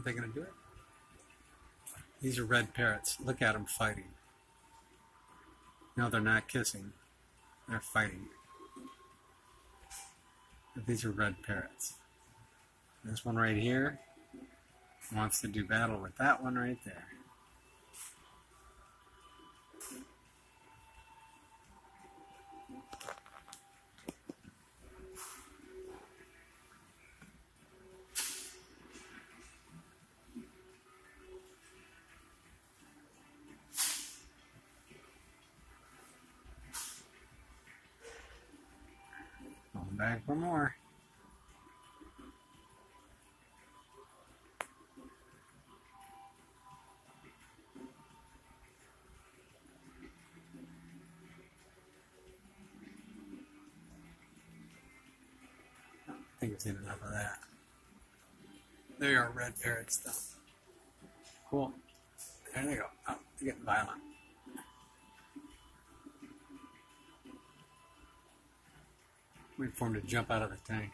Aren't they going to do it? These are red parrots. Look at them fighting. No, they're not kissing. They're fighting. But these are red parrots. This one right here wants to do battle with that one right there. Going back for more. I think I've seen enough of that. There are red parrots though. Cool. There they go. Oh, they're getting violent. Wait for them to jump out of the tank.